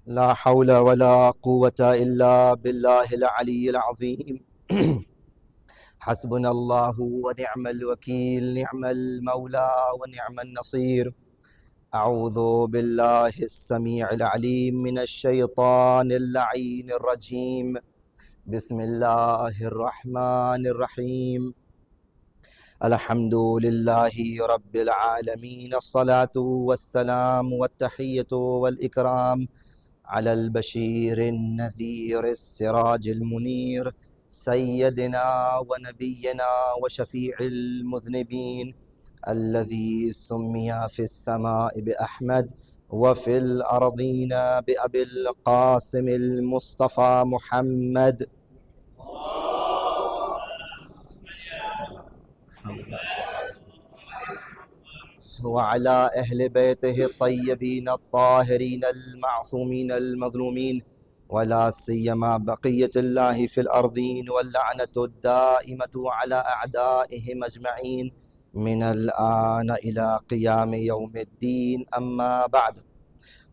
لا حول ولا قوة إلا بالله العلي العظيم. حسبنا الله ونعم الوكيل، نعم المولى ونعم النصير. أعوذ بالله السميع العليم من الشيطان اللعين الرجيم. بسم الله الرحمن الرحيم. الحمد لله رب العالمين، الصلاة والسلام والتحية والإكرام على البشير النذير السراج المنير، سيدنا ونبينا وشفيع المذنبين، الذي سمي في السماء بأحمد وفي الأرضين بأبي القاسم المصطفى محمد. وعلى أهل بيته الطيبين الطاهرين المعصومين المظلومين، ولا سيما بقية الله في الأرضين، واللعنة الدائمة على أعدائهم أجمعين من الآن إلى قيام يوم الدين. أما بعد،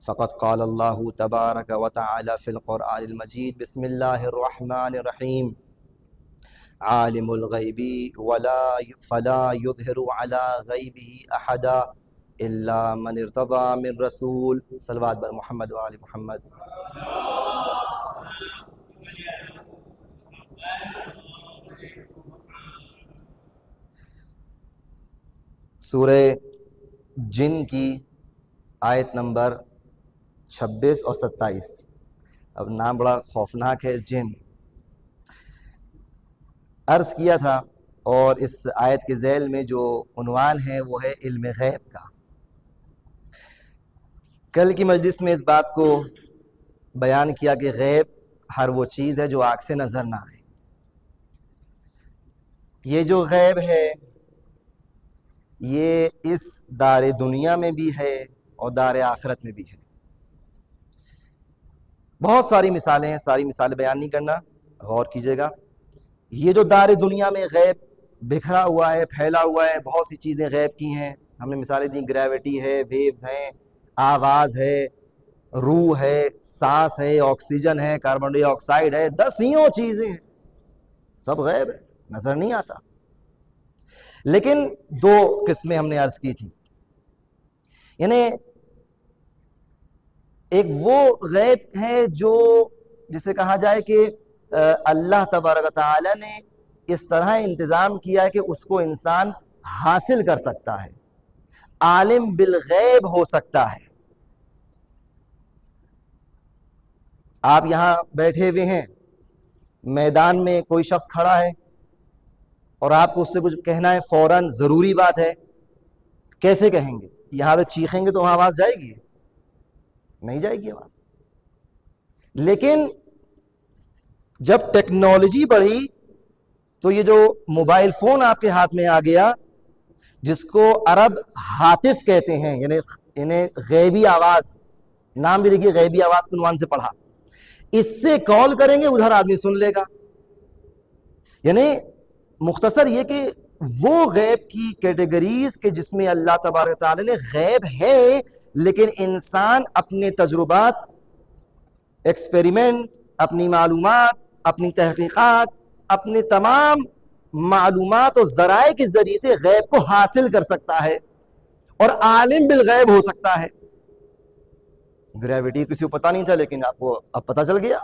فقد قال الله تبارك وتعالى في القرآن المجيد: بسم الله الرحمن الرحيم. عالم الغيب فلا يظهر على غيبه أحدا إلا من ارتضى من رسول. صلوات بر محمد وآل محمد. سورہ جن کی آیت نمبر 26 اور 27. اب نام بڑا خوفناک ہے، جن. عرض کیا تھا، اور اس آیت کے ذیل میں جو عنوان ہے وہ ہے علم غیب کا. کل کی مجلس میں اس بات کو بیان کیا کہ غیب ہر وہ چیز ہے جو آنکھ سے نظر نہ آئے. یہ جو غیب ہے یہ اس دار دنیا میں بھی ہے اور دار آخرت میں بھی ہے. بہت ساری مثالیں ہیں، ساری مثالیں بیان نہیں کرنا، غور کیجئے گا. یہ جو دار دنیا میں غیب بکھرا ہوا ہے، پھیلا ہوا ہے، بہت سی چیزیں غیب کی ہیں. ہم نے مثالیں دیں، گریوٹی ہے، ویوز ہیں، آواز ہے، روح ہے، سانس ہے، آکسیجن ہے، کاربن ڈائی آکسائڈ ہے، دسیوں چیزیں ہیں، سب غیب ہے، نظر نہیں آتا. لیکن دو قسمیں ہم نے عرض کی تھی. یعنی ایک وہ غیب ہے جو جسے کہا جائے کہ اللہ تبارک و تعالی نے اس طرح انتظام کیا ہے کہ اس کو انسان حاصل کر سکتا ہے، عالم بالغیب ہو سکتا ہے. آپ یہاں بیٹھے ہوئے ہیں، میدان میں کوئی شخص کھڑا ہے اور آپ کو اس سے کچھ کہنا ہے، فوراً ضروری بات ہے. کیسے کہیں گے؟ یہاں تو چیخیں گے تو وہاں آواز جائے گی؟ نہیں جائے گی آواز. لیکن جب ٹیکنالوجی بڑھی تو یہ جو موبائل فون آپ کے ہاتھ میں آ گیا، جس کو عرب ہاتف کہتے ہیں، یعنی انہیں غیبی آواز، نام بھی دیکھیے، غیبی آواز کے عنوان سے پڑھا. اس سے کال کریں گے، ادھر آدمی سن لے گا. یعنی مختصر یہ کہ وہ غیب کی کیٹیگریز کہ جس میں اللہ تبارک تعالی نے غیب ہے، لیکن انسان اپنے تجربات، ایکسپیریمنٹ، اپنی معلومات، اپنی تحقیقات، اپنے تمام معلومات اور ذرائع کے ذریعے سے غیب کو حاصل کر سکتا ہے اور عالم بالغیب ہو سکتا ہے. گریوٹی کسی کو پتا نہیں تھا، لیکن آپ کو اب پتا چل گیا.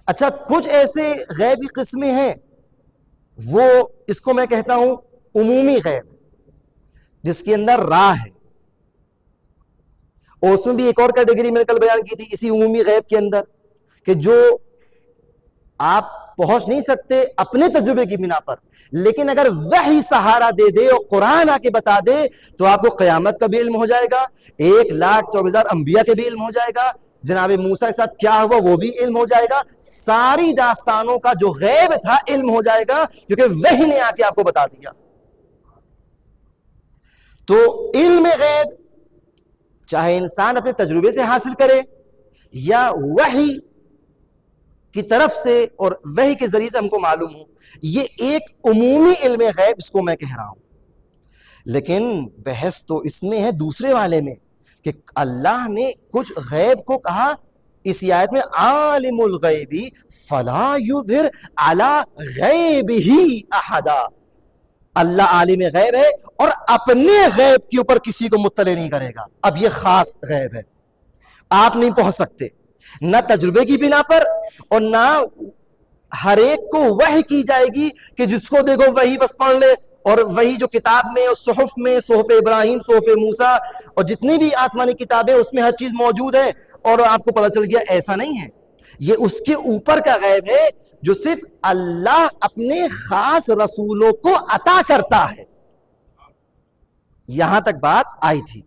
اچھا، کچھ ایسے غیبی قسمیں ہیں، وہ اس کو میں کہتا ہوں عمومی غیب، جس کے اندر راہ ہے. اور اس میں بھی ایک اور کیٹیگری میں نے کل بیان کی تھی اسی عمومی غیب کے اندر، کہ جو آپ پہنچ نہیں سکتے اپنے تجربے کی بنا پر، لیکن اگر وحی سہارا دے دے اور قرآن آ کے بتا دے تو آپ کو قیامت کا بھی علم ہو جائے گا، 1,24,000 انبیاء کے بھی علم ہو جائے گا، جناب موسیٰ کے ساتھ کیا ہوا وہ بھی علم ہو جائے گا، ساری داستانوں کا جو غیب تھا علم ہو جائے گا، کیونکہ وحی نے آ کے آپ کو بتا دیا. تو علم غیب چاہے انسان اپنے تجربے سے حاصل کرے یا وحی کی طرف سے اور وحی کے ذریعے سے ہم کو معلوم ہو، یہ ایک عمومی علم غیب اس کو میں کہہ رہا ہوں. لیکن بحث تو اس میں ہے دوسرے والے میں کہ اللہ نے کچھ غیب کو کہا اسی آیت میں عالم الغیبی فلا یظہر علی غیبہ احدا، اللہ عالم غیب ہے اور اپنے غیب کے اوپر کسی کو مطلع نہیں کرے گا. اب یہ خاص غیب ہے، آپ نہیں پہنچ سکتے نہ تجربے کی بنا پر، اور نہ ہر ایک کو وحی کی جائے گی کہ جس کو دیکھو وہی بس پڑھ لے، اور وہی جو کتاب میں اور صحف میں، صحف ابراہیم، صحف موسیٰ اور جتنی بھی آسمانی کتابیں اس میں ہر چیز موجود ہے اور آپ کو پتہ چل گیا. ایسا نہیں ہے، یہ اس کے اوپر کا غیب ہے جو صرف اللہ اپنے خاص رسولوں کو عطا کرتا ہے. یہاں تک بات آئی تھی.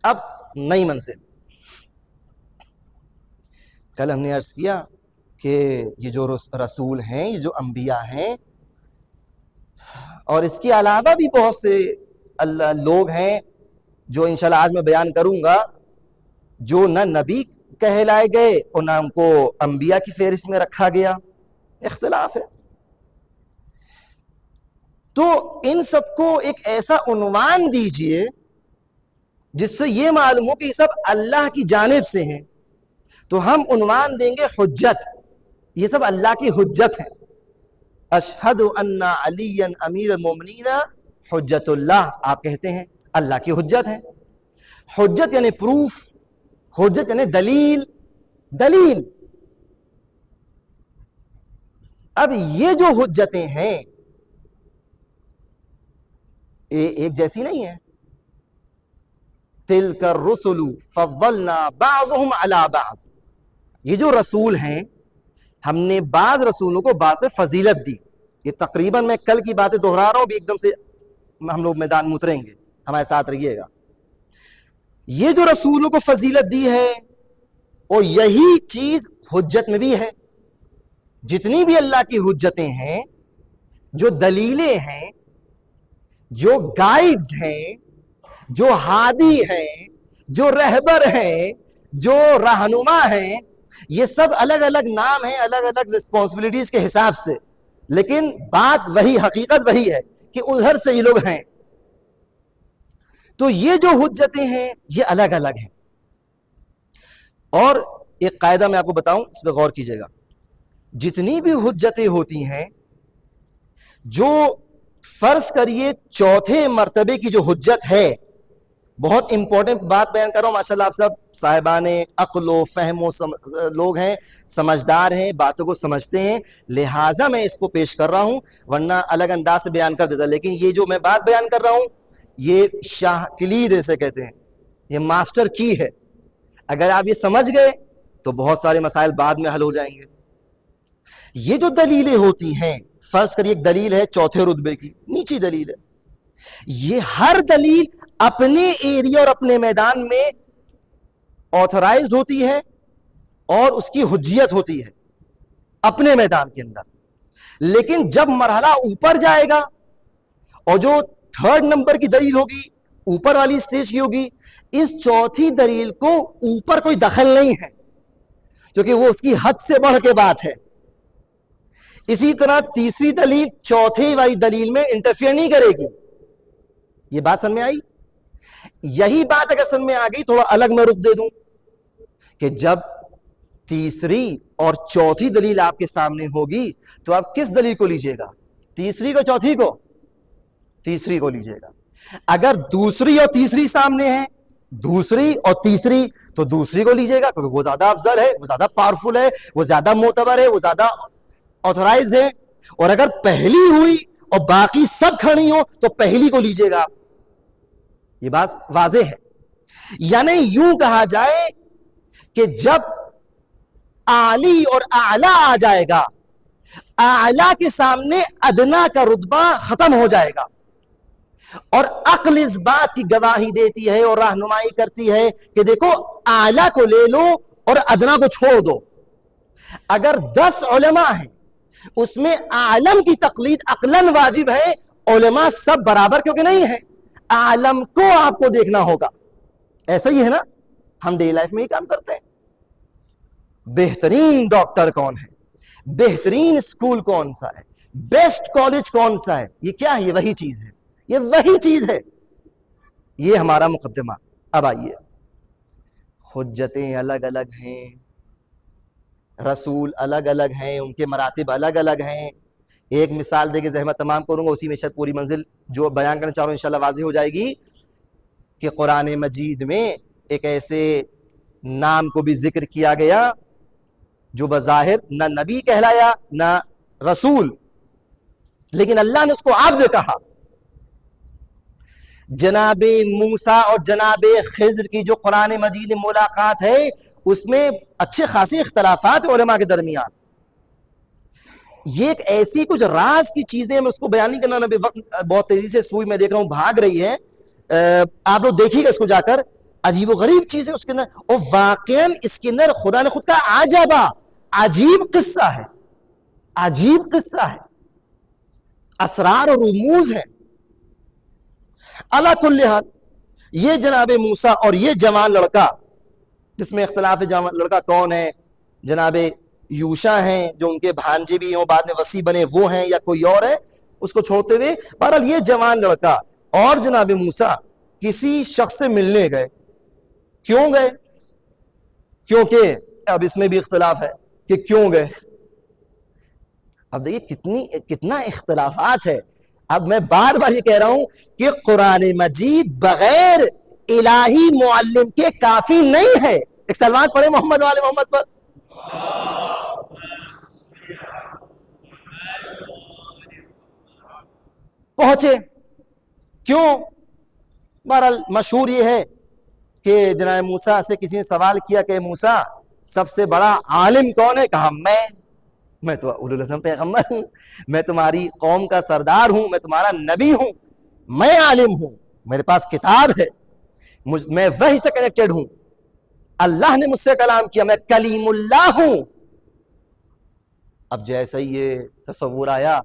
اب نئی منزل. کل ہم نے عرض کیا کہ یہ جو رسول ہیں، یہ جو انبیاء ہیں، اور اس کے علاوہ بھی بہت سے لوگ ہیں جو انشاءاللہ آج میں بیان کروں گا، جو نہ نبی کہلائے گئے اور نہ ان کو انبیاء کی فہرست میں رکھا گیا. اختلاف ہے. تو ان سب کو ایک ایسا عنوان دیجئے جس سے یہ معلوم ہو کہ یہ سب اللہ کی جانب سے ہیں. تو ہم عنوان دیں گے حجت. یہ سب اللہ کی حجت ہے. اشہد ان علی امیر المومنین حجت اللہ، آپ کہتے ہیں اللہ کی حجت ہے. حجت یعنی پروف، حجت یعنی دلیل. دلیل. اب یہ جو حجتیں ہیں ایک جیسی نہیں ہے. تلک الرسل فضلنا بعضهم علی بعض. یہ جو رسول ہیں ہم نے بعض رسولوں کو بعض پہ فضیلت دی. یہ تقریباً میں کل کی باتیں دہرا رہا ہوں، بھی ایک دم سے ہم لوگ میدان میں اتریں گے، ہمارے ساتھ رہیے گا. یہ جو رسولوں کو فضیلت دی ہے اور یہی چیز حجت میں بھی ہے. جتنی بھی اللہ کی حجتیں ہیں، جو دلیلیں ہیں، جو گائیڈز ہیں، جو ہادی ہیں، جو رہبر ہیں، جو رہنما ہیں، یہ سب الگ الگ نام ہیں، الگ الگ رسپانسبلٹیز کے حساب سے، لیکن بات وہی، حقیقت وہی ہے کہ ادھر سے یہ لوگ ہیں. تو یہ جو حجتیں ہیں یہ الگ الگ ہیں. اور ایک قاعدہ میں آپ کو بتاؤں، اس پہ غور کیجئے گا. جتنی بھی حجتیں ہوتی ہیں، جو فرض کریے چوتھے مرتبے کی جو حجت ہے، بہت امپورٹنٹ بات بیان کر رہا ہوں. ماشاءاللہ آپ سب صاحبان عقل و فہم و لوگ ہیں، سمجھدار ہیں، باتوں کو سمجھتے ہیں، لہٰذا میں اس کو پیش کر رہا ہوں، ورنہ الگ انداز سے بیان کر دیتا. لیکن یہ جو میں بات بیان کر رہا ہوں یہ شاہ کلید اسے کہتے ہیں، یہ ماسٹر کی ہے. اگر آپ یہ سمجھ گئے تو بہت سارے مسائل بعد میں حل ہو جائیں گے. یہ جو دلیلیں ہوتی ہیں، فرض کریے ایک دلیل ہے چوتھے رتبے کی، نیچی دلیل ہے. یہ ہر دلیل اپنے ایریا اور اپنے میدان میں آتھرائزڈ ہوتی ہے اور اس کی حجیت ہوتی ہے اپنے میدان کے اندر. لیکن جب مرحلہ اوپر جائے گا اور جو تھرڈ نمبر کی دلیل ہوگی، اوپر والی سٹیج کی ہوگی، اس چوتھی دلیل کو اوپر کوئی دخل نہیں ہے کیونکہ وہ اس کی حد سے بڑھ کے بات ہے. اسی طرح تیسری دلیل چوتھی والی دلیل میں انٹرفیئر نہیں کرے گی. یہ بات سمجھ میں آئی؟ یہی بات اگر سمجھ میں آ گئی، تھوڑا الگ میں رخ دے دوں کہ جب تیسری اور چوتھی دلیل آپ کے سامنے ہوگی تو آپ کس دلیل کو لیجئے گا؟ تیسری کو چوتھی کو؟ تیسری کو لیجئے گا. اگر دوسری اور تیسری سامنے ہے، دوسری اور تیسری، تو دوسری کو لیجئے گا کیونکہ وہ زیادہ افضل ہے، وہ زیادہ پاورفل ہے، وہ زیادہ معتبر ہے، وہ زیادہ آتھرائز ہے. اور اگر پہلی ہوئی اور باقی سب کھڑی ہو تو پہلی کو لیجئے گا. یہ بات واضح ہے. یعنی یوں کہا جائے کہ جب اعلی اور اعلی آ جائے گا، اعلی کے سامنے ادنا کا رتبہ ختم ہو جائے گا. اور عقل اس بات کی گواہی دیتی ہے اور رہنمائی کرتی ہے کہ دیکھو اعلی کو لے لو اور ادنا کو چھوڑ دو. اگر 10 علماء ہیں اس میں عالم کی تقلید عقلاً واجب ہے. علماء سب برابر کیونکہ نہیں ہیں، عالم کو آپ کو دیکھنا ہوگا. ایسا ہی ہے نا، ہم ڈیلی لائف میں ہی کام کرتے ہیں. بہترین ڈاکٹر کون ہے، بہترین اسکول کون سا ہے، بیسٹ کالج کون سا ہے، یہ کیا ہے؟ یہ وہی چیز ہے، یہ وہی چیز ہے. یہ ہمارا مقدمہ. اب آئیے حجتیں الگ الگ ہیں، رسول الگ الگ ہیں، ان کے مراتب الگ الگ ہیں. ایک مثال دے کے زحمت تمام کروں گا، اسی میں شاید پوری منزل جو بیان کرنا چاہ رہا ہوں انشاءاللہ واضح ہو جائے گی. کہ قرآن مجید میں ایک ایسے نام کو بھی ذکر کیا گیا جو بظاہر نہ نبی کہلایا نہ رسول، لیکن اللہ نے اس کو عبد کہا. جناب موسیٰ اور جناب خضر کی جو قرآن مجید میں ملاقات ہے اس میں اچھے خاصے اختلافات علماء کے درمیان. یہ ایک ایسی کچھ راز کی چیزیں میں اس کو بیان نہیں کرنا، نبی وقت بہت تیزی سے سوئی میں دیکھ رہا ہوں بھاگ رہی ہے، آپ لوگ دیکھیے گا اس کو جا کر، عجیب و غریب چیزیں اس کے اندر، اور واقعاً اس کے اندر خدا نے خود کا عجبا، عجیب قصہ ہے، عجیب قصہ ہے، اسرار اور رموز ہیں. علی کل حال یہ جناب موسیٰ اور یہ جوان لڑکا، جس میں اختلاف ہے جوان لڑکا کون ہے، جناب یوشع ہیں جو ان کے بھانجے بھی ہوں بعد میں وصی بنے وہ ہیں یا کوئی اور ہے، اس کو چھوڑتے ہوئے بہرحال یہ جوان لڑکا اور جناب موسیٰ کسی شخص سے ملنے گئے. کیوں گئے؟ کیونکہ اب اس میں بھی اختلاف ہے کہ کیوں گئے. اب دیکھیے کتنا اختلافات ہے. اب میں بار بار یہ کہہ رہا ہوں کہ قرآن مجید بغیر الہی معلم کے کافی نہیں ہے. ایک سلوات پڑھے محمد والے محمد پر. پہنچے کیوں؟ بہرحال مشہور یہ ہے کہ جناب موسیٰ سے کسی نے سوال کیا کہ موسیٰ سب سے بڑا عالم کون ہے؟ کہا میں تو اولو العزم پیغمبر ہوں، میں تمہاری قوم کا سردار ہوں، میں تمہارا نبی ہوں، میں عالم ہوں، میرے پاس کتاب ہے، میں وحی سے کنیکٹڈ ہوں، اللہ نے مجھ سے کلام کیا، میں کلیم اللہ ہوں. اب جیسے ہی یہ تصور آیا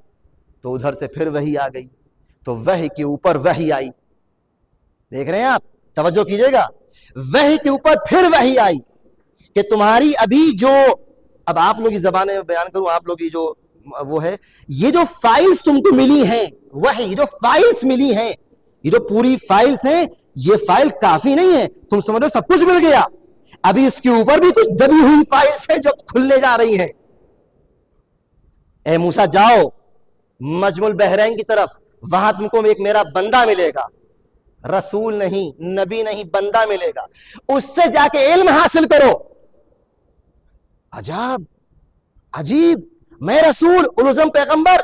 تو ادھر سے پھر وحی آ گئی، تو وحی کے اوپر وحی آئی. دیکھ رہے ہیں آپ، توجہ کیجئے گا، وحی کے اوپر پھر وحی آئی کہ تمہاری ابھی جو، اب آپ لوگ کی زبان میں بیان کروں، آپ لوگ کی جو وہ ہے، یہ جو فائلز تم کو ملی ہیں وحی، جو فائلز ملی ہیں، یہ جو پوری فائلز ہیں، یہ فائل کافی نہیں ہے. تم سمجھ رہے سب کچھ مل گیا، ابھی اس کے اوپر بھی کچھ دبی ہوئی فائلز ہیں جو کھلنے جا رہی ہیں. اے موسیٰ جاؤ مجمع البحرین کی طرف، وہاں تم کو ایک میرا بندہ ملے گا، رسول نہیں نبی نہیں، بندہ ملے گا، اس سے جا کے علم حاصل کرو. عجاب عجیب، میں رسول اولوالعزم پیغمبر،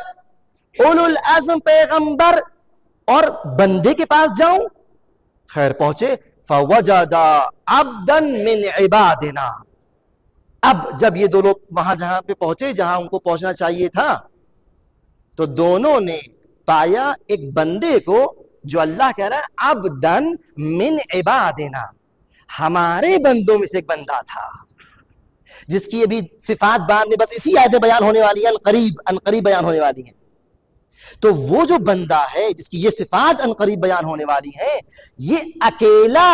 اولوالعزم پیغمبر اور بندے کے پاس جاؤں. خیر پہنچے، فوجد عبدا من عبادنا. اب جب یہ دو لوگ وہاں جہاں پہ پہنچے جہاں ان کو پہنچنا چاہیے تھا، تو دونوں نے پایا ایک بندے کو جو اللہ کہہ رہا ہے عبدا من عبادنا، ہمارے بندوں میں سے ایک بندہ تھا جس کی ابھی صفات بعد میں بس اسی آیت بیان ہونے والی ہے، القریب بیان ہونے والی ہیں. تو وہ جو بندہ ہے جس کی یہ صفات عنقریب بیان ہونے والی ہے، یہ اکیلا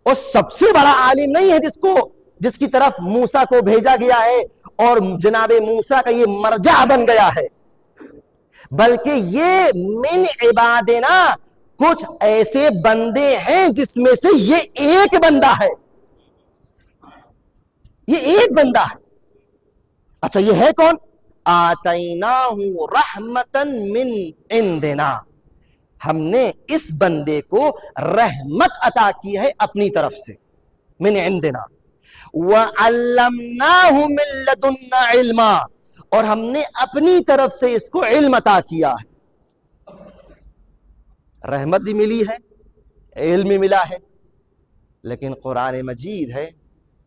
اور سب سے بڑا عالم نہیں ہے جس کی طرف موسیٰ کو بھیجا گیا ہے اور جناب موسیٰ کا یہ مرجع بن گیا ہے، بلکہ یہ من عبادنا کچھ ایسے بندے ہیں جس میں سے یہ ایک بندہ ہے، یہ ایک بندہ ہے. اچھا یہ ہے کون؟ آتیناہ رحمتا من عندنا، ہم نے اس بندے کو رحمت عطا کی ہے اپنی طرف سے، من عندنا. وعلمناہ من لدنا علما، اور ہم نے اپنی طرف سے اس کو علم عطا کیا ہے. رحمت بھی ملی ہے، علم بھی ملا ہے، لیکن قرآن مجید ہے،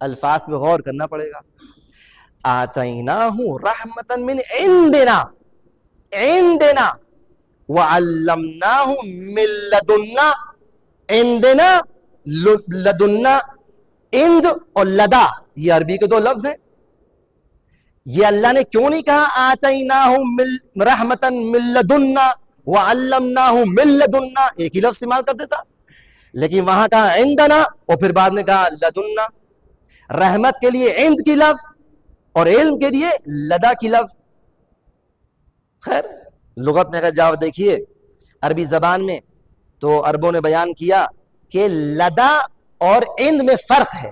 الفاظ پہ غور کرنا پڑے گا. آتیناہ رحمتا من عندنا، عندنا، وعلمناہ من لدنا، عندنا لدنا، عند اور لدا یہ عربی کے دو لفظ ہیں. یہ اللہ نے کیوں نہیں کہا آتیناہ رحمتا من لدنا وعلمناہ من لدنا، ایک ہی لفظ استعمال کر دیتا، لیکن وہاں کہا عندنا اور پھر بعد میں کہا لدنا. رحمت کے لیے عند کی لفظ اور علم کے لیے لدا کی لفظ. خیر لغت میں اگر جاؤ دیکھیے عربی زبان میں تو عربوں نے بیان کیا کہ لدا اور عند میں فرق ہے.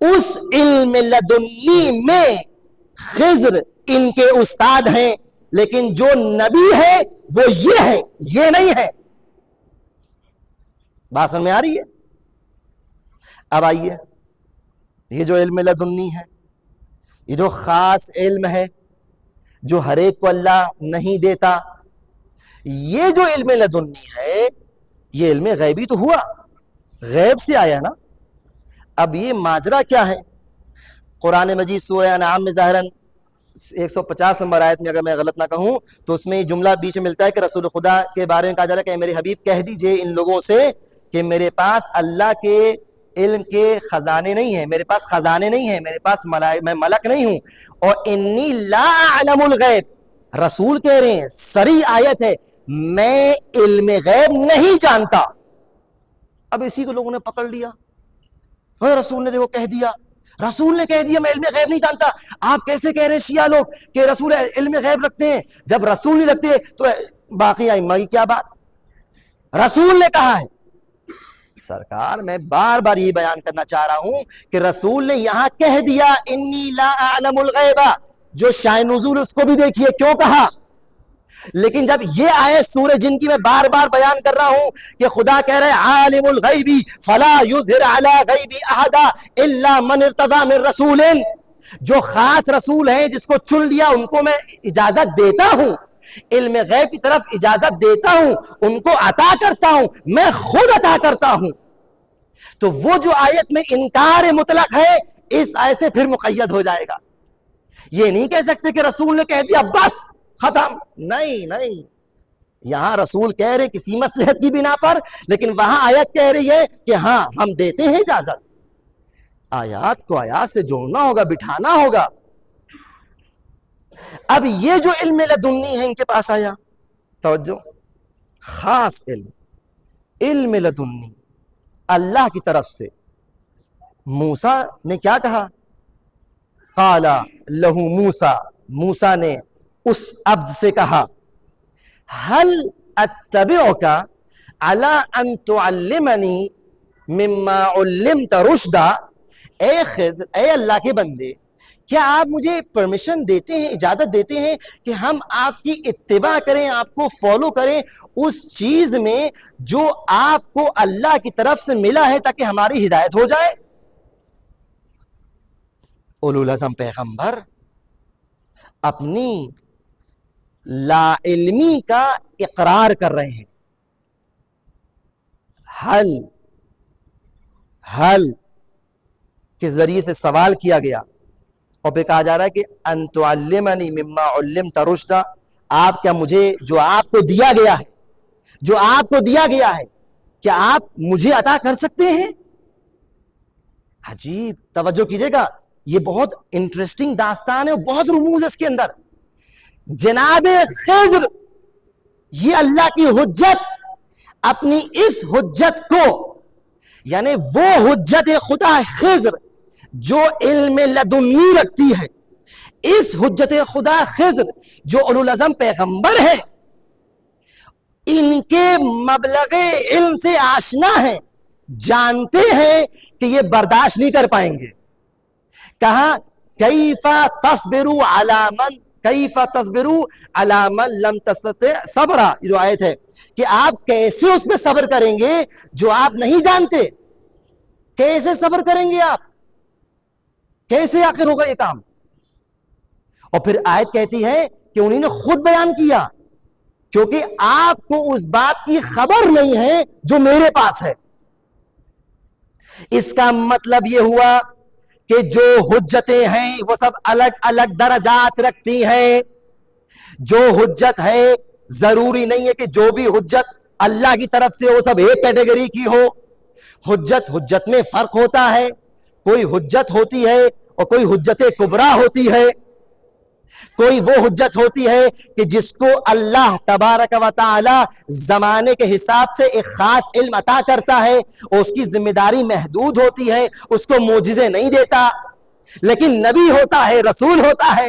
اس علم لدنی میں خضر ان کے استاد ہیں، لیکن جو نبی ہے وہ یہ ہے، یہ نہیں ہے۔ بات سمجھ میں آ رہی ہے؟ اب آئیے، یہ جو علم لدنی ہے، یہ جو خاص علم ہے جو ہر ایک کو اللہ نہیں دیتا، یہ جو علم لدنی ہے یہ علم غیبی تو ہوا، غیب سے آیا نا۔ اب یہ ماجرا کیا ہے؟ قرآن مجید سورہ انعام میں ظاہراً 150 نمبر آیت میں اگر میں غلط نہ کہوں تو اس میں یہ جملہ بیچ میں ملتا ہے کہ رسول خدا کے بارے میں کہا جا رہا ہے کہ میرے حبیب کہہ دیجئے ان لوگوں سے کہ میرے پاس اللہ کے علم کے خزانے نہیں ہیں، میرے پاس خزانے نہیں ہیں، میرے پاس میں ملک نہیں ہوں، اور انی لا اعلم الغیب، رسول کہہ رہے ہیں، صریح آیت ہے، میں علم غیب نہیں جانتا۔ اب اسی کو لوگوں نے پکڑ لیا، رسول نے دیکھو کہہ دیا، رسول نے کہہ دیا میں علم غیب نہیں جانتا۔ آپ کیسے کہہ رہے ہیں شیعہ لوگ کہ رسول علم غیب رکھتے ہیں؟ جب رسول نہیں رکھتے تو باقی ائمہ کی کیا بات؟ رسول نے کہا ہے۔ سرکار میں بار بار یہ بیان کرنا چاہ رہا ہوں کہ رسول نے یہاں کہہ دیا انی لا اعلم الغیب، جو شان نزول اس کو بھی دیکھیے کیوں کہا۔ لیکن جب یہ آیت سورہ جن کی میں بار بار بیان کر رہا ہوں کہ خدا کہہ رہے عالم الغیب فلا یظہر علی غیب احدا الا من ارتضی من رسول، جو خاص رسول ہیں جس کو چن لیا ان کو میں اجازت دیتا ہوں، علم غیب کی طرف اجازت دیتا ہوں، ان کو عطا کرتا ہوں، میں خود عطا کرتا ہوں۔ تو وہ جو آیت میں انکار مطلق ہے اس آیت سے پھر مقید ہو جائے گا۔ یہ نہیں کہہ سکتے کہ رسول نے کہہ دیا بس ختم، نہیں نہیں، یہاں رسول کہہ رہے کسی مصلحت کی بنا پر، لیکن وہاں آیت کہہ رہی ہے کہ ہاں ہم دیتے ہیں اجازت۔ آیات کو آیات سے جوڑنا ہوگا، بٹھانا ہوگا۔ اب یہ جو علم لدنی ہے ان کے پاس آیا، توجہ، خاص علم، علم لدنی اللہ کی طرف سے۔ موسیٰ نے کیا کہا؟ قال لہو موسیٰ، موسیٰ نے اس عبد سے کہا هل اتبعك على ان تعلمني مما علمت رشدا، اے خضر، اے اللہ کے بندے، کیا آپ مجھے پرمیشن دیتے ہیں، اجازت دیتے ہیں کہ ہم آپ کی اتباع کریں، آپ کو فالو کریں اس چیز میں جو آپ کو اللہ کی طرف سے ملا ہے تاکہ ہماری ہدایت ہو جائے؟ اولو العزم پیغمبر اپنی لا علمی کا اقرار کر رہے ہیں۔ حل کے ذریعے سے سوال کیا گیا اور پھر کہا جا رہا ہے کہ ان تعلمنی مما علمت رشدا، آپ کیا مجھے جو آپ کو دیا گیا ہے، جو آپ کو دیا گیا ہے، کیا آپ مجھے عطا کر سکتے ہیں؟ عجیب، توجہ کیجئے گا، یہ بہت انٹرسٹنگ داستان ہے، بہت رموز ہے اس کے اندر۔ جناب خضر یہ اللہ کی حجت، اپنی اس حجت کو، یعنی وہ حجت خدا خضر جو علم لدنی رکھتی ہے، اس حجت خدا خضر جو اولو العزم پیغمبر ہے، ان کے مبلغ علم سے آشنا ہے، جانتے ہیں کہ یہ برداشت نہیں کر پائیں گے۔ کہا کیف تصبروا علی من، کیف تصبروا علی من لم تستطع صبرا، یہ جو آیت ہے کہ آپ کیسے اس میں صبر کریں گے جو آپ نہیں جانتے، کیسے صبر کریں گے آپ، کیسے آخر ہوگا یہ کام؟ اور پھر آیت کہتی ہے کہ انہوں نے خود بیان کیا کیونکہ آپ کو اس بات کی خبر نہیں ہے جو میرے پاس ہے۔ اس کا مطلب یہ ہوا کہ جو حجتیں ہیں وہ سب الگ الگ درجات رکھتی ہیں۔ جو حجت ہے ضروری نہیں ہے کہ جو بھی حجت اللہ کی طرف سے وہ سب ایک کیٹیگری کی ہو۔ حجت میں فرق ہوتا ہے، کوئی حجت ہوتی ہے اور کوئی حجت کبریٰ ہوتی ہے۔ کوئی وہ حجت ہوتی ہے کہ جس کو اللہ تبارک و تعالی زمانے کے حساب سے ایک خاص علم عطا کرتا ہے اور اس کی ذمہ داری محدود ہوتی ہے، اس کو معجزے نہیں دیتا، لیکن نبی ہوتا ہے، رسول ہوتا ہے۔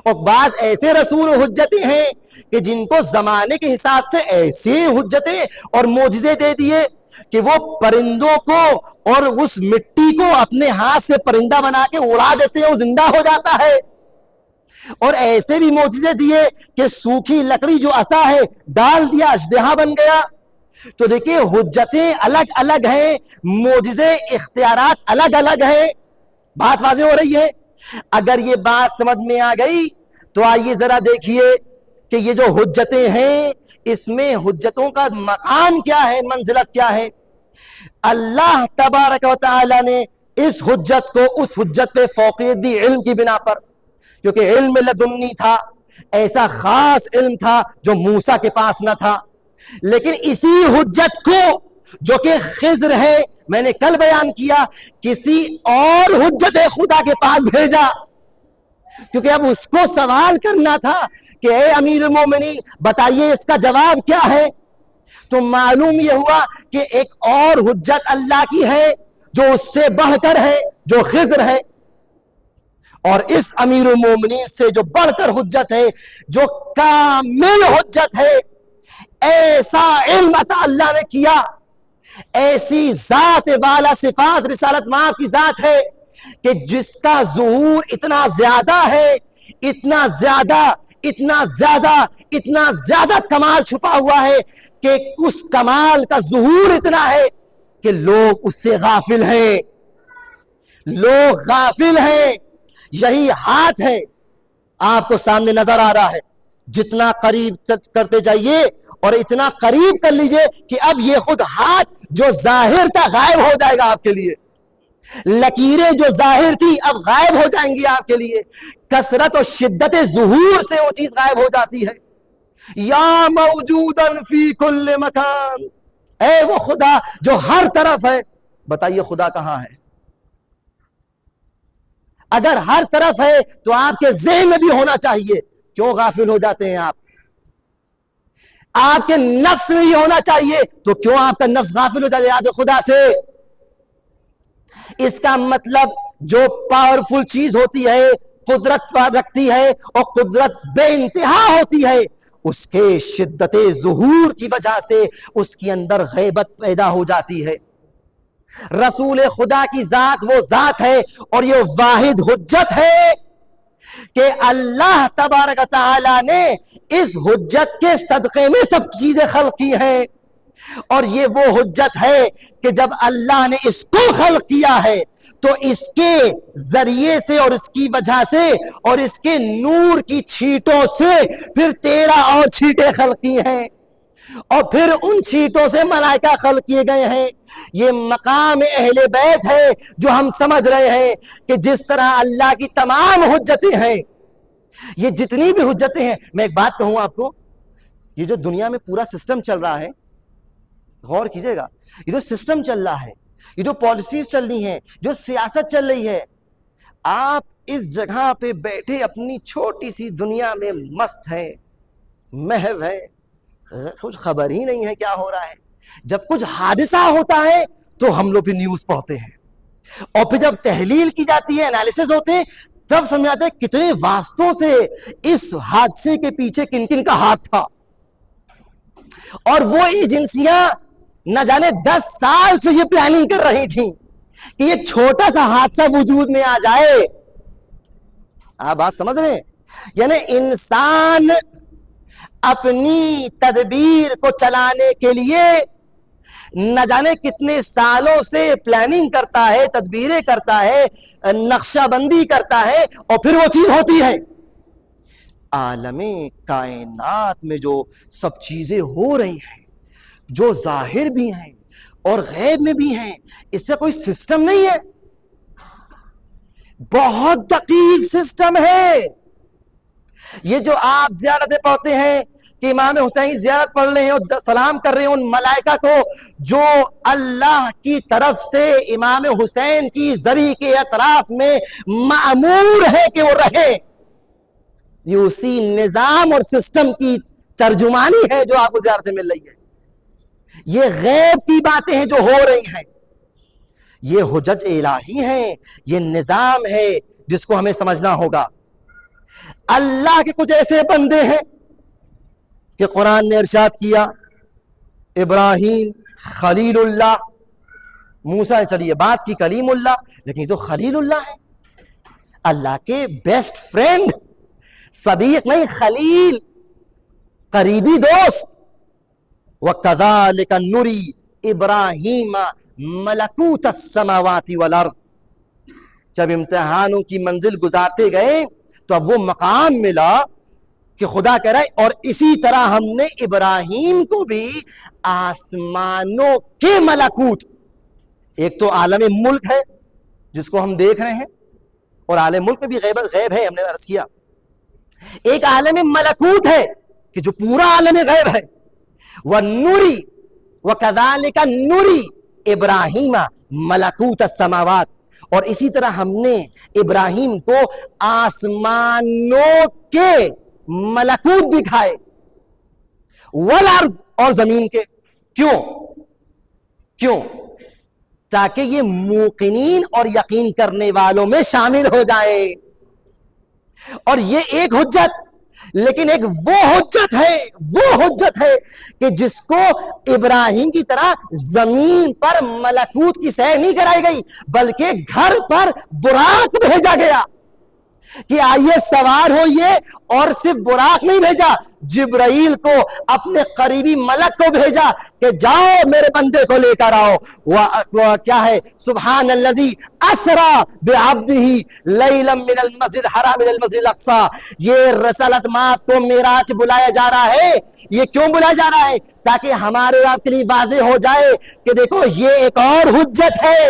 اور بعض ایسے رسول و حجتیں ہیں کہ جن کو زمانے کے حساب سے ایسے حجتیں اور معجزے دے دیے کہ وہ پرندوں کو اور اس مٹی کو اپنے ہاتھ سے پرندہ بنا کے اڑا دیتے ہیں, وہ زندہ ہو جاتا ہے. اور ایسے بھی معجزے دیے کہ سوکھی لکڑی جو عصا ہے ڈال دیا, اژدہا بن گیا. تو دیکھیں حجتیں الگ الگ ہیں, معجزے اختیارات الگ الگ ہیں. بات واضح ہو رہی ہے؟ اگر یہ بات سمجھ میں آ گئی تو آئیے ذرا دیکھیے کہ یہ جو حجتیں ہیں اس میں حجتوں کا مقام کیا ہے, منزلت کیا ہے. اللہ تبارک و تعالی نے اس حجت کو اس حجت پہ فوقیت دی علم کی بنا پر, کیونکہ علم لدنی تھا, ایسا خاص علم تھا جو موسیٰ کے پاس نہ تھا. لیکن اسی حجت کو جو کہ خضر ہے, میں نے کل بیان کیا, کسی اور حجت خدا کے پاس بھیجا, کیونکہ اب اس کو سوال کرنا تھا کہ اے امیر المومنین بتائیے اس کا جواب کیا ہے. تو معلوم یہ ہوا کہ ایک اور حجت اللہ کی ہے جو اس سے بڑھ کر ہے, جو خضر ہے. اور اس امیر المومنین سے جو بڑھ کر حجت ہے, جو کامل حجت ہے, ایسا علم عطا اللہ نے کیا, ایسی ذات والا صفات رسالت ماں کی ذات ہے کہ جس کا ظہور اتنا زیادہ ہے, اتنا زیادہ اتنا زیادہ اتنا زیادہ کمال چھپا ہوا ہے کہ اس کمال کا ظہور اتنا ہے کہ لوگ اس سے غافل ہیں, لوگ غافل ہیں. یہی ہاتھ ہے, آپ کو سامنے نظر آ رہا ہے, جتنا قریب کرتے جائیے اور اتنا قریب کر لیجئے کہ اب یہ خود ہاتھ جو ظاہر تھا غائب ہو جائے گا آپ کے لیے. لکیریں جو ظاہر تھی اب غائب ہو جائیں گی آپ کے لیے. کثرت و شدت ظہور سے وہ چیز غائب ہو جاتی ہے. یا موجودن فی کل مکان, اے وہ خدا جو ہر طرف ہے. بتائیے خدا کہاں ہے؟ اگر ہر طرف ہے تو آپ کے ذہن میں بھی ہونا چاہیے. کیوں غافل ہو جاتے ہیں آپ؟ آپ کے نفس میں یہ ہونا چاہیے, تو کیوں آپ کا نفس غافل ہو جاتا ہے یاد خدا سے؟ اس کا مطلب جو پاورفل چیز ہوتی ہے, قدرت رکھتی ہے اور قدرت بے انتہا ہوتی ہے, اس کے شدت ظہور کی وجہ سے اس کے اندر غیبت پیدا ہو جاتی ہے. رسول خدا کی ذات وہ ذات ہے اور یہ واحد حجت ہے کہ اللہ تبارک تعالی نے اس حجت کے صدقے میں سب چیزیں خلق کی ہیں. اور یہ وہ حجت ہے کہ جب اللہ نے اس کو خلق کیا ہے تو اس کے ذریعے سے اور اس کی وجہ سے اور اس کے نور کی چھیٹوں سے پھر 13 اور چھیٹیں خلق کی ہیں, اور پھر ان چھیٹوں سے ملائکہ خلق کیے گئے ہیں. یہ مقام اہل بیت ہے جو ہم سمجھ رہے ہیں کہ جس طرح اللہ کی تمام حجتیں ہیں, یہ جتنی بھی حجتیں ہیں. میں ایک بات کہوں آپ کو, یہ جو دنیا میں پورا سسٹم چل رہا ہے, غور کیجئے گا, یہ جو سسٹم چل رہا ہے, یہ جو پالیسیز چل رہی ہیں, جو سیاست چل رہی ہے, آپ اس جگہ پہ بیٹھے اپنی چھوٹی سی دنیا میں مست ہیں, محو ہیں, کچھ خبر ہی نہیں ہے کیا ہو رہا ہے. جب کچھ حادثہ ہوتا ہے تو ہم لوگ بھی نیوز پڑھتے ہیں, اور پھر جب تحلیل کی جاتی ہے, انالیسس ہوتے ہیں, تب سمجھ آتے ہیں کتنے واسطوں سے اس حادثے کے پیچھے کن کن کا ہاتھ تھا. اور وہ ایجنسیاں نہ جانے 10 سال سے یہ پلاننگ کر رہی تھیں کہ یہ چھوٹا سا حادثہ وجود میں آ جائے. آپ بات سمجھ رہے ہیں؟ یعنی انسان اپنی تدبیر کو چلانے کے لیے نہ جانے کتنے سالوں سے پلاننگ کرتا ہے, تدبیریں کرتا ہے, نقشہ بندی کرتا ہے, اور پھر وہ چیز ہوتی ہے. عالم کائنات میں جو سب چیزیں ہو رہی ہیں, جو ظاہر بھی ہیں اور غیب میں بھی ہیں, اس سے کوئی سسٹم نہیں ہے, بہت دقیق سسٹم ہے. یہ جو آپ زیارتیں پڑھتے ہیں کہ امام حسین زیارت پڑھ رہے ہیں اور سلام کر رہے ہیں ان ملائکہ کو جو اللہ کی طرف سے امام حسین کی زری کے اطراف میں مأمور ہے کہ وہ رہے, یہ اسی نظام اور سسٹم کی ترجمانی ہے جو آپ کو زیارتیں مل رہی ہے. یہ غیب کی باتیں ہیں جو ہو رہی ہیں, یہ حجج الہی ہیں, یہ نظام ہے جس کو ہمیں سمجھنا ہوگا. اللہ کے کچھ ایسے بندے ہیں کہ قرآن نے ارشاد کیا, ابراہیم خلیل اللہ موسیٰ نے چلی یہ بات کی کلیم اللہ، لیکن یہ تو خلیل اللہ ہے، اللہ کے بیسٹ فرینڈ، صدیق نہیں خلیل، قریبی دوست. وَكَذَلِكَ نُرِي إِبْرَاهِيمَ مَلَكُوتَ السَّمَاوَاتِ وَالْأَرْضِ. جب امتحانوں کی منزل گزارتے گئے تو اب وہ مقام ملا کہ خدا کہہ رہا ہے اور اسی طرح ہم نے ابراہیم کو بھی آسمانوں کے ملکوت، ایک تو عالم ملک ہے جس کو ہم دیکھ رہے ہیں اور عالم ملک میں بھی غیب ہے، ہم نے عرض کیا، ایک عالم ملکوت ہے کہ جو پورا عالم غیب ہے. وَنُرِي وَكَذَلِكَ نُرِي إِبْرَاهِيمَ مَلَكُوتَ السَّمَاوَاتِ، اور اسی طرح ہم نے ابراہیم کو آسمانوں کے ملکوت دکھائے، والارض، اور زمین کے. کیوں؟ تاکہ یہ موقنین اور یقین کرنے والوں میں شامل ہو جائے. اور یہ ایک حجت، لیکن ایک وہ حجت ہے کہ جس کو ابراہیم کی طرح زمین پر ملکوت کی سیر نہیں کرائی گئی، بلکہ گھر پر براق بھیجا گیا کہ آئیے سوار ہوئیے، اور صرف براق نہیں بھیجا، جبرائیل کو اپنے قریبی ملک کو بھیجا کہ جاؤ میرے بندے کو لے کر آؤ. کیا ہے؟ سبحان الذی اسری بعبدہ لیلا من المسجد الحرام الى المسجد الاقصی. یہ رسالت مآب کو معراج بلایا جا رہا ہے. یہ کیوں بلایا جا رہا ہے؟ تاکہ ہمارے آپ کے لیے واضح ہو جائے کہ دیکھو یہ ایک اور حجت ہے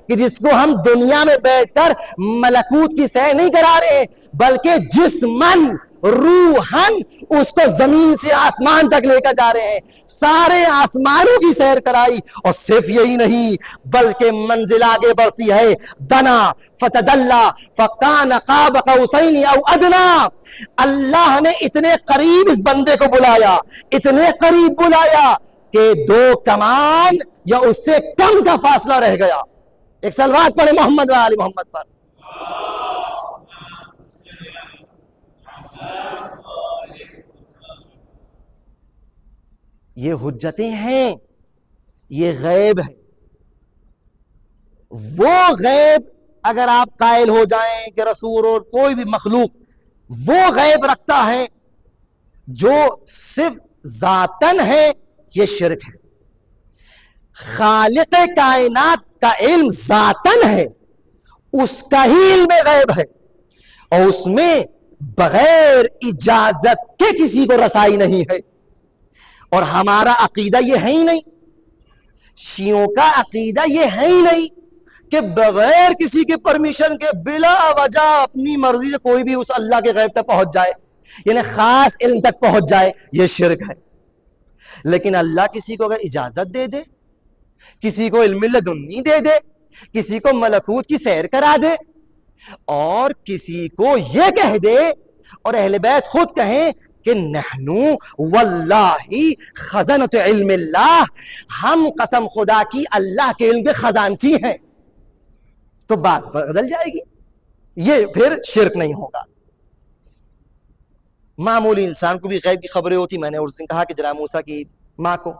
کہ جس کو ہم دنیا میں بیٹھ کر ملکوت کی سیر نہیں کرا رہے، بلکہ جسمن روحن اس کو زمین سے آسمان تک لے کر جا رہے ہیں. سارے آسمانوں کی سیر کرائی، اور صرف یہی نہیں بلکہ منزل آگے بڑھتی ہے. دنا فتدلا فکان قاب قوسین او ادنا. اللہ نے اتنے قریب اس بندے کو بلایا، اتنے قریب بلایا کہ 2 کمان یا اس سے کم کا فاصلہ رہ گیا. ایک صلوات پڑھے محمد و آل محمد پر. یہ حجتیں ہیں، یہ غیب ہے. وہ غیب اگر آپ قائل ہو جائیں کہ رسول اور کوئی بھی مخلوق وہ غیب رکھتا ہے جو صرف ذاتن ہے، یہ شرک ہے. خالق کائنات کا علم ذاتن ہے، اس کا ہی علم غیب ہے، اور اس میں بغیر اجازت کے کسی کو رسائی نہیں ہے. اور ہمارا عقیدہ یہ ہے ہی نہیں، شیعوں کا عقیدہ یہ ہے ہی نہیں کہ بغیر کسی کے پرمیشن کے بلا وجہ اپنی مرضی سے کوئی بھی اس اللہ کے غیب تک پہنچ جائے، یعنی خاص علم تک پہنچ جائے. یہ شرک ہے. لیکن اللہ کسی کو اگر اجازت دے دے، کسی کو علم لدنی دے دے، کسی کو ملکوت کی سیر کرا دے، اور کسی کو یہ کہہ دے، اور اہل بیت خود کہیں کہ نحنو واللہ خزنۃ علم اللہ، ہم قسم خدا کی اللہ کے علم کے خزانچی ہیں، تو بات بدل جائے گی. یہ پھر شرک نہیں ہوگا. معمولی انسان کو بھی غیب کی خبریں ہوتی. میں نے اس دن کہا کہ جناب موسیٰ کی ماں کو.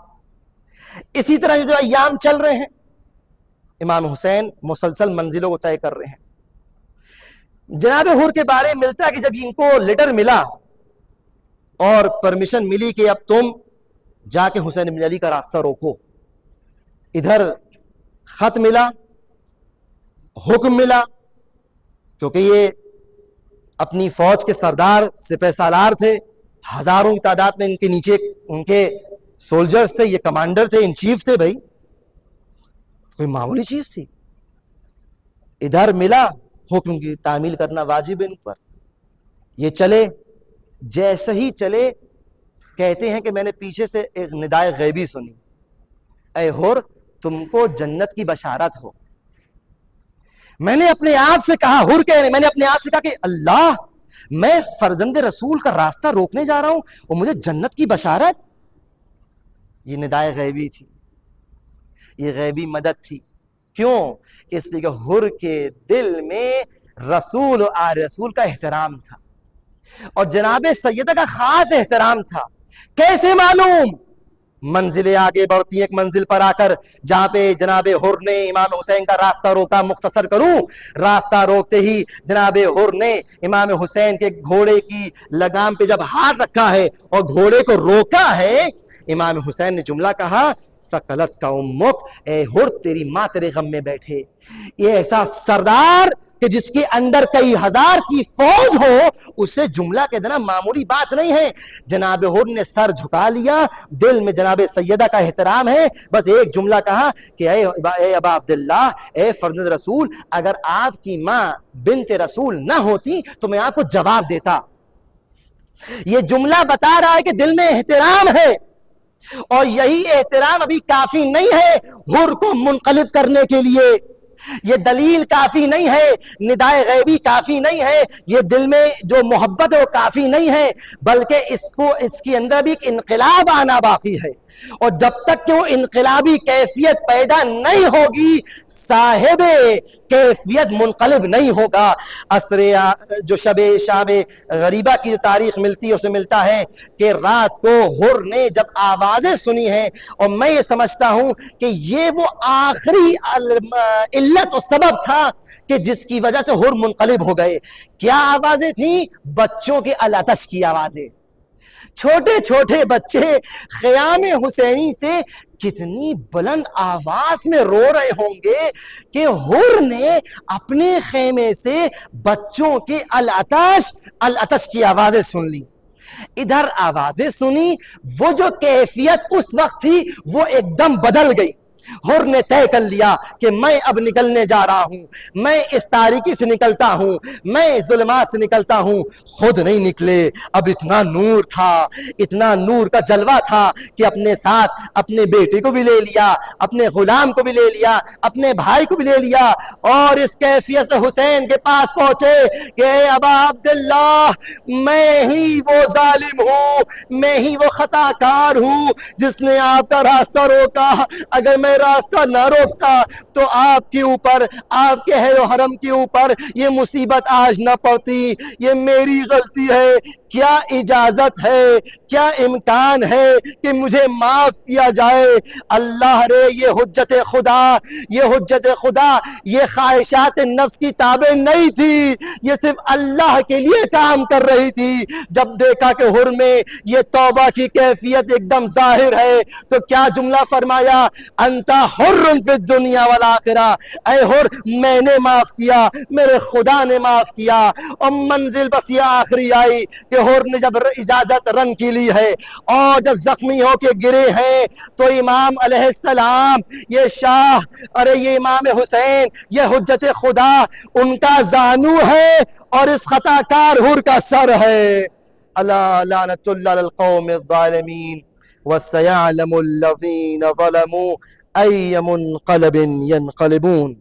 اسی طرح جو ایام چل رہے ہیں، امام حسین مسلسل منزلوں کو طے کر رہے ہیں. جناب حر کے بارے میں ملتا ہے کہ جب ان کو لیٹر ملا اور پرمیشن ملی کہ اب تم جا کے حسین بن علی کا راستہ روکو، ادھر خط ملا، حکم ملا، کیونکہ یہ اپنی فوج کے سردار سپہ سالار تھے، ہزاروں کی تعداد میں ان کے نیچے ان کے سولجرز تھے، یہ کمانڈر تھے، ان چیف تھے. بھائی کوئی معمولی چیز تھی؟ ادھر ملا، حکم کی تعمیل کرنا واجب ان پر. یہ چلے، جیسے ہی چلے کہتے ہیں کہ میں نے پیچھے سے ایک ندائے غیبی سنی، اے حر تم کو جنت کی بشارت ہو. میں نے اپنے آپ سے کہا، حر کہہ رہے، میں نے اپنے آپ سے کہا کہ اللہ، میں فرزند رسول کا راستہ روکنے جا رہا ہوں اور مجھے جنت کی بشارت. یہ ندائے غیبی تھی، یہ غیبی مدد تھی. کیوں؟ اس لیے کہ حر کے دل میں رسول و آل رسول کا احترام تھا، اور جناب سیدہ کا خاص احترام تھا. کیسے معلوم؟ منزلیں آگے بڑھتی ہیں، ایک منزل پر آ کر جہاں پہ جناب حر نے امام حسین کا راستہ روکا. مختصر کروں، راستہ روکتے ہی جناب حر نے امام حسین کے گھوڑے کی لگام پہ جب ہاتھ رکھا ہے اور گھوڑے کو روکا ہے، امام حسین نے جملہ کہا ثقلت کا امک، اے حر تیری ماں تیرے غم میں بیٹھے. یہ ایسا سردار کہ جس کے اندر کئی ہزار کی فوج ہو، اسے جملہ کے دینا معمولی بات نہیں ہے. جناب حر نے سر جھکا لیا، دل میں جناب سیدہ کا احترام ہے، بس ایک جملہ کہا کہ اے ابا عبداللہ، اے فرزند رسول، اگر آپ کی ماں بنت رسول نہ ہوتی تو میں آپ کو جواب دیتا. یہ جملہ بتا رہا ہے کہ دل میں احترام ہے، اور یہی احترام ابھی کافی نہیں ہے حر کو منقلب کرنے کے لیے. یہ دلیل کافی نہیں ہے، ندائے غیبی کافی نہیں ہے، یہ دل میں جو محبت ہے وہ کافی نہیں ہے، بلکہ اس کے اندر بھی ایک انقلاب آنا باقی ہے. اور جب تک کہ وہ انقلابی کیفیت پیدا نہیں ہوگی، صاحب کیفیت منقلب نہیں ہوگا. جو شب غریبہ کی تاریخ ملتی ہے، اسے ملتا ہے کہ رات کو حر نے جب آوازیں سنی ہیں، اور میں یہ سمجھتا ہوں کہ یہ وہ آخری علت و سبب تھا کہ جس کی وجہ سے حر منقلب ہو گئے. کیا آوازیں تھیں؟ بچوں کے العطش کی آوازیں. چھوٹے چھوٹے بچے خیام حسینی سے کتنی بلند آواز میں رو رہے ہوں گے کہ حر نے اپنے خیمے سے بچوں کے العطش کی آوازیں سن لی. ادھر آوازیں سنی، وہ جو کیفیت اس وقت تھی وہ ایک دم بدل گئی. حر نے طے کر لیا کہ میں اب نکلنے جا رہا ہوں، میں اس تاریکی سے نکلتا ہوں، میں ظلمات سے نکلتا ہوں. خود نہیں نکلے، اب اتنا نور تھا، اتنا نور کا جلوہ تھا کہ اپنے ساتھ اپنے بیٹے کو بھی لے لیا، اپنے غلام کو بھی لے لیا، اپنے بھائی کو بھی لے لیا، اور اس کیفیت سے حسین کے پاس پہنچے کہ اے ابا عبداللہ، میں ہی وہ ظالم ہوں، میں ہی وہ خطا کار ہوں جس نے آپ کا راستہ روکا. اگر میں راستہ نہ روکتا تو آپ کے اوپر، آپ کے اہل و حرم کے اوپر یہ مصیبت آج نہ پڑتی. یہ میری غلطی ہے. کیا اجازت ہے، کیا امکان ہے کہ مجھے معاف کیا جائے؟ اللہ رے، یہ حجت خدا، یہ حجت خدا، یہ خواہشات نفس کی تابع نہیں تھی، یہ صرف اللہ کے لیے کام کر رہی تھی. جب دیکھا کہ حر میں یہ توبہ کی کیفیت ایک دم ظاہر ہے تو کیا جملہ فرمایا؟ انتا حر فی الدنیا والآخرہ، اے حر میں نے معاف کیا، میرے خدا نے معاف کیا. اور منزل بس یہ آخری آئی کہ حر نے جب اجازت رن کی لی ہے اور جب زخمی ہو کے گرے ہیں تو امام علیہ السلام، یہ شاہ، ارے یہ امام حسین، یہ حجت خدا، ان کا زانو ہے اور اس خطا کار حر کا سر ہے. الا لعنت اللہ علی القوم الظالمین وسيعلم الذين ظلموا أي منقلب ينقلبون.